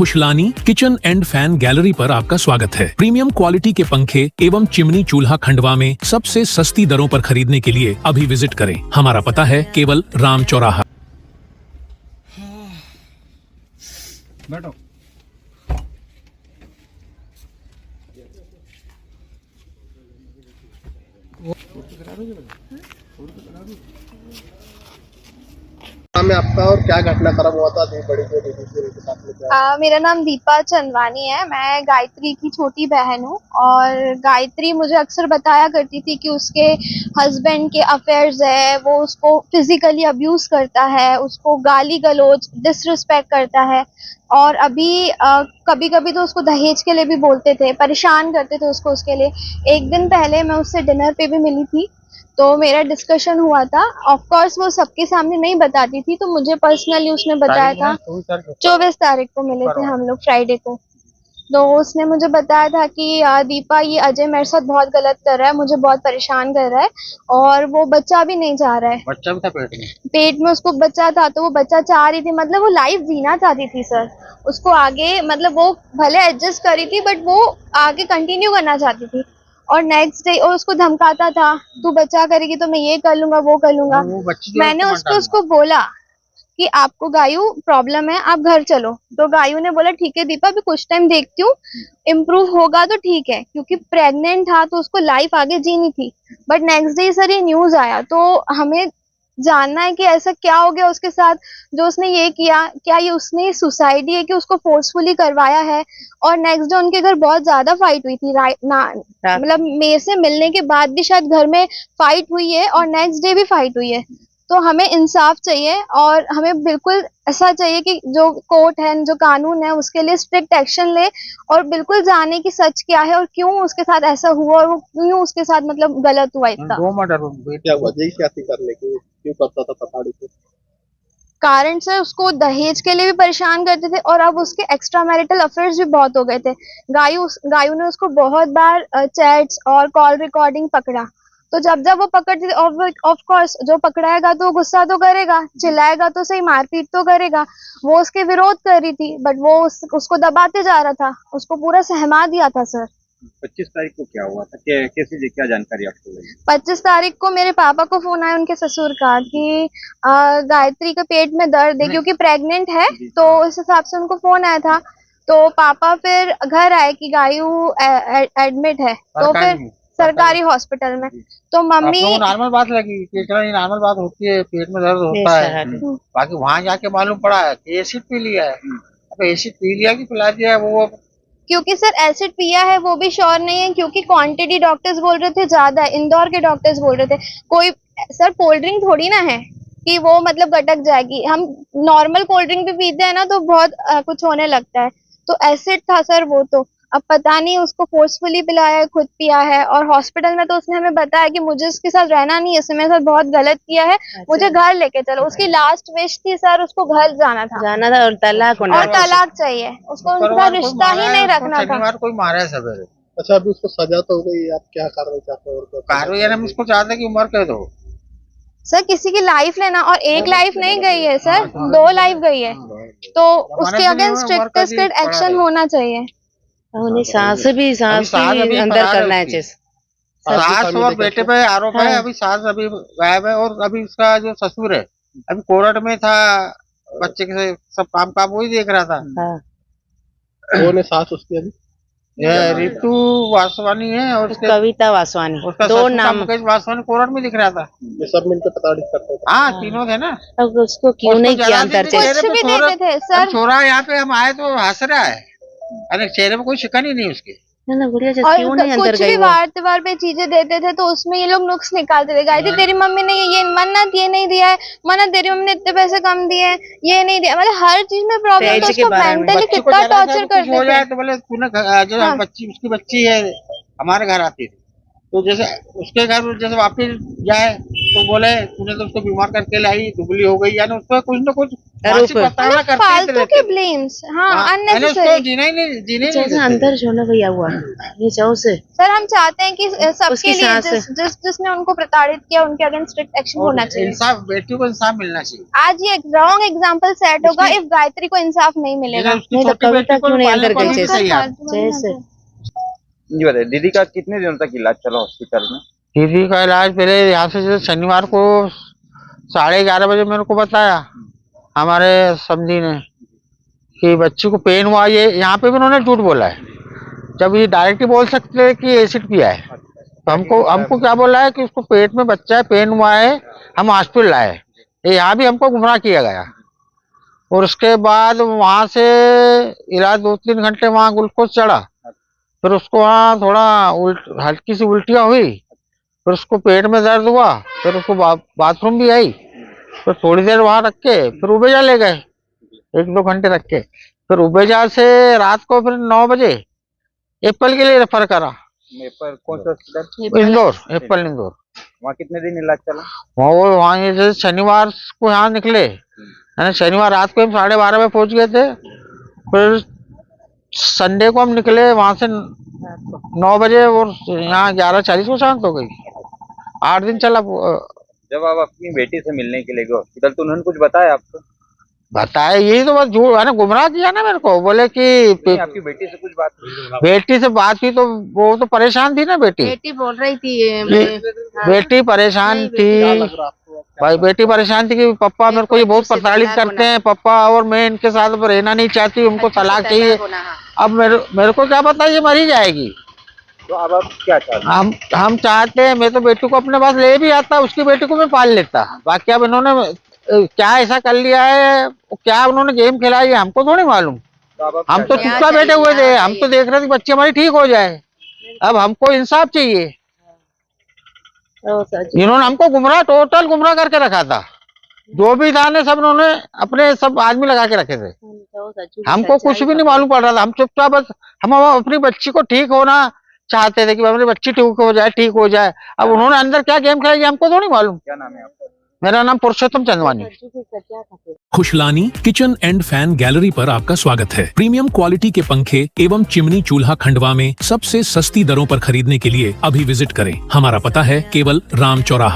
Khushlani kitchen and fan gallery पर आपका स्वागत है। प्रीमियम क्वालिटी के पंखे एवं चिमनी चूल्हा खंडवा में सबसे सस्ती दरों पर खरीदने के लिए अभी विजिट करें। हमारा पता है केवल राम चौराहा। बैठो। नाम है आपका और क्या घटनाक्रम हुआ था? बड़ी जो दीदी थी उनके साथ में क्या? मेरा नाम दीपा चंदवानी है। मैं गायत्री की छोटी बहन हूँ और गायत्री मुझे अक्सर बताया करती थी कि उसके हस्बैंड के अफेयर्स है, वो उसको फिजिकली अब्यूज करता है, उसको गाली गलौज डिसरिस्पेक्ट करता है और अभी कभी कभी तो उसको दहेज के लिए भी बोलते थे, परेशान करते थे उसको उसके लिए। एक दिन पहले मैं उससे डिनर पे भी मिली थी तो मेरा डिस्कशन हुआ था। ऑफ कोर्स वो सबके सामने नहीं बताती थी, तो मुझे पर्सनली उसने बताया था। 24 तारीख को मिले थे हम लोग, फ्राइडे को। तो उसने मुझे बताया था कि दीपा, ये अजय मेरे साथ बहुत गलत कर रहा है, मुझे बहुत परेशान कर रहा है और वो बच्चा भी नहीं चाह रहा है। बच्चा भी था पेट में उसको बच्चा था, तो वो बच्चा चाह रही थी, मतलब वो लाइफ जीना चाहती थी सर। उसको आगे मतलब वो भले एडजस्ट करी थी बट वो आगे कंटिन्यू करना चाहती थी। और नेक्स्ट डे और उसको धमकाता था, तू बच्चा करेगी तो मैं ये कर लूंगा, वो कर लूंगा। मैंने उसको बोला कि आपको गायू प्रॉब्लम है, आप घर चलो। तो गायू ने बोला ठीक है दीपा, अभी कुछ टाइम देखती हूँ, इम्प्रूव होगा तो ठीक है, क्योंकि प्रेग्नेंट था तो उसको लाइफ आगे जीनी थी। बट नेक्स्ट डे सर ये न्यूज आया, तो हमें जानना है कि ऐसा क्या हो गया उसके साथ जो उसने ये किया। क्या ये उसने सुसाइड है कि उसको फोर्सफुली करवाया है? और नेक्स्ट डे उनके घर बहुत ज्यादा फाइट हुई थी, मतलब मेरे से मिलने के बाद भी शायद घर में फाइट हुई है और नेक्स्ट डे भी फाइट हुई है। तो हमें इंसाफ चाहिए और हमें बिल्कुल ऐसा चाहिए कि जो कोर्ट है, जो कानून है, उसके लिए स्ट्रिक्ट एक्शन ले और बिल्कुल जाने की सच क्या है और क्यों उसके साथ ऐसा हुआ और वो क्यों उसके साथ मतलब गलत हुआ इतना। दो मर्डर क्या हुआ? यही क्या थी करने की, क्यों करता था पता नहीं। कारण सर उसको दहेज के लिए भी परेशान करते थे और अब उसके एक्स्ट्रा मैरिटल अफेयर्स भी बहुत हो गए थे। गायू ने उसको बहुत बार चैट्स और कॉल रिकॉर्डिंग पकड़ा। तो जब जब वो पकड़ती थी, ऑफ कोर्स जो पकड़ाएगा तो गुस्सा तो करेगा, चिल्लाएगा तो सही, मारपीट तो करेगा। वो उसके विरोध कर रही थी बट वो उसको दबाते जा रहा था, उसको पूरा सहमा दिया था सर। 25 तारीख को क्या हुआ था? कैसी क्या जानकारी आपको लगी? 25 तारीख को मेरे पापा को फोन आया उनके ससुर का कि गायत्री के पेट में दर्द है क्योंकि प्रेग्नेंट है, तो उस हिसाब से उनको फोन आया था। तो पापा फिर घर आए कि गायू एडमिट है, तो फिर सरकारी हॉस्पिटल में। तो मम्मी नॉर्मल बात लगी कि इतना ही नॉर्मल बात होती है, पेट में दर्द होता है। बाकी वहाँ जाके मालूम पड़ा है कि एसिड पी लिया है। अब एसिड पी लिया कि पिला दिया वो, क्योंकि सर एसिड पिया है वो भी श्योर नहीं है, क्योंकि क्वांटिटी डॉक्टर्स बोल रहे थे ज्यादा है, इंदौर के डॉक्टर्स बोल रहे थे। कोई सर कोल्ड ड्रिंक थोड़ी ना है कि वो मतलब गटक जाएगी। हम नॉर्मल कोल्ड ड्रिंक भी पीते हैं ना तो बहुत कुछ होने लगता है। तो एसिड था सर वो। तो अब पता नहीं उसको फोर्सफुली पिलाया है, खुद पिया है। और हॉस्पिटल में तो उसने हमें बताया कि मुझे उसके साथ रहना नहीं है, उसने मेरे साथ बहुत गलत किया है, मुझे घर लेके चलो। उसकी लास्ट विश थी सर, उसको घर जाना था और तलाक चाहिए उसको, उनका रिश्ता ही नहीं रखना था। कोई मारा है सवेरे। अच्छा, अभी उसको सजा तो हो गई, आप क्या कार्रवाई चाहते हो? कार्रवाई हम इसको चाहते कि उम्र कह दो सर, किसी की लाइफ लेना, और एक लाइफ नहीं गई है सर, 2 लाइफ गई है, तो उसके अगेंस्ट स्ट्रिक्ट एक्शन होना चाहिए। सांस भी अंदर करना है। सास और बेटे पे आरोप है। अभी सास अभी गायब है और अभी उसका जो ससुर है अभी कोर्ट में था, बच्चे के सब काम वही देख रहा था। कौन है सास उसकी? अभी रितु वासवानी है और कविता वासवानी, उसका 2 नाम। मुकेश वासवानी कोर्ट में दिख रहा था। ये सब मिलकर पता नहीं करते थे। हाँ, तीनों थे ना। अब उसको क्यों नहीं किया अंदर? कुछ भी देते थे सर। छोरा यहाँ पे हम आए तो हंस रहा है, अरे चेहरे में कोई शिकन ही नहीं उसके। और क्यों नहीं अंदर कुछ भी वार पे चीजें देते थे तो उसमें ये लोग नुक्स निकालते थे। गायत्री तेरी मम्मी ने ये मन्नत ये नहीं दिया है, मन्नत तेरी मम्मी ने इतने पैसे कम दिए हैं, ये नहीं दिया, मतलब हर चीज में प्रॉब्लम। तो उसको मेंटली कितना टॉर्चर करते हो जाए थे। तो बोले तूने जो बच्ची उसकी बच्ची है हमारे घर आती थी, तो जैसे उसके घर जैसे वापिस जाए तो बोले तूने तो उसको बीमार करके लाई, दुबली हो गई, यानी उसको कुछ न कुछ आरोप फांसी बताना मतलब करते ही फालतू रहते के हैं। ब्लेम्स, हाँ यानी उसको अननेसेसरी। जीने ही नहीं जैसे देते। अंदर जो ना भैया हुआ ये जाओ से सर हम चाहते हैं कि सबके उसकी लिए सांस- जिसने उनको प्रताड़ित किया उनके अगेंस्ट स्ट्रिक्ट एक्शन और होना चाहिए। इंसाफ, बेटी को इंसाफ मिलना चाहिए। आज ये रॉन्ग एग्जाम्पल सेट होगा इफ गायत्री को इंसाफ नहीं मिलेगा। यानी उसकी नहीं तो छोटी कविता बेटी को क्यों भी नहीं पालने अंदर को गई भी जैसे? तैयार। जैसे जी बताइए, दीदी का कितने दिनों तक इलाज चला हॉस्पिटल में? दीदी का इलाज पहले यहाँ से जैसे शनिवार को 11:30 बजे मेरे को बताया हमारे समझी ने कि बच्ची को पेन हुआ। ये यहाँ पे भी उन्होंने झूठ बोला है, जब ये डायरेक्ट ही बोल सकते हैं कि एसिड पिया है। तो हमको क्या बोला है कि उसको पेट में बच्चा है, पेन हुआ है, हम हॉस्पिटल लाए। ये यहाँ भी हमको गुमराह किया गया। और उसके बाद वहाँ से इलाज 2-3 घंटे वहाँ ग्लूकोज चढ़ा, फिर उसको वहाँ थोड़ा हल्की सी उल्टियाँ हुई, फिर उसको पेट में दर्द हुआ, फिर उसको बाथरूम भी आई, फिर थोड़ी देर वहाँ रख के फिर उबेजा ले गए, 1-2 घंटे रख के। फिर उबेजा से रात को फिर 9 बजे एप्पल के लिए रेफर करा, पर कौन सा हॉस्पिटल? इंदौर, एप्पल इंदौर। वहाँ कितने दिन इलाज चला? वहाँ ये जैसे शनिवार को यहाँ निकले, यानी शनिवार रात को हम 12:30 बजे पहुँच गए थे, फिर संडे को हम निकले वहाँ से 9 बजे और यहाँ 11:40 को शांत हो गई। 8 दिन चला। जब आप अपनी बेटी से मिलने के लिए गए हॉस्पिटल तो उन्होंने कुछ बताया आपको? बताया यही तो बस झूठ है ना, गुमराह किया ना मेरे को। बोले कि नहीं, आपकी बेटी से कुछ बात हुई? बेटी से बात हुई तो वो तो परेशान थी ना बेटी। बेटी बोल रही थी बेटी परेशान थी भाई, बेटी परेशान थी कि पापा मेरे को ये बहुत प्रताड़ित करते हैं पापा, और मैं इनके साथ अब रहना नहीं चाहती, उनको तलाक चाहिए। अब मेरे को क्या पता ये मरी जाएगी। तो अब आप क्या चाहते हैं? हम चाहते हैं, मैं तो बेटी को अपने पास ले भी आता, उसकी बेटी को मैं पाल लेता। बाकी अब इन्होंने क्या ऐसा कर लिया है, क्या उन्होंने गेम खेला है, ये हमको थोड़ी मालूम। तो अब आप हम तो क्या चाहते चुपचाप बैठे हुए थे, हम तो देख रहे थे बच्ची हमारी ठीक हो जाए। अब हमको इंसाफ चाहिए। इन्होंने हमको टोटल गुमराह करके रखा था। जो भी था ने सब उन्होंने अपने सब आदमी लगा के रखे थे। हमको कुछ भी नहीं मालूम पड़ रहा था। हम चुपचाप बस हम अपनी बच्ची को ठीक होना चाहते थे कि हमारी बच्ची ठीक हो जाए। अब उन्होंने अंदर क्या गेम खेला ये हमको थोड़ी मालूम। क्या नाम है आपका? मेरा नाम Purushottam Chandwani. Khushlani kitchen and fan gallery पर आपका स्वागत है। प्रीमियम क्वालिटी के पंखे एवं चिमनी चूल्हा खंडवा में सबसे सस्ती दरों पर खरीदने के लिए अभी विजिट करें। हमारा पता है केवल राम चौराहा।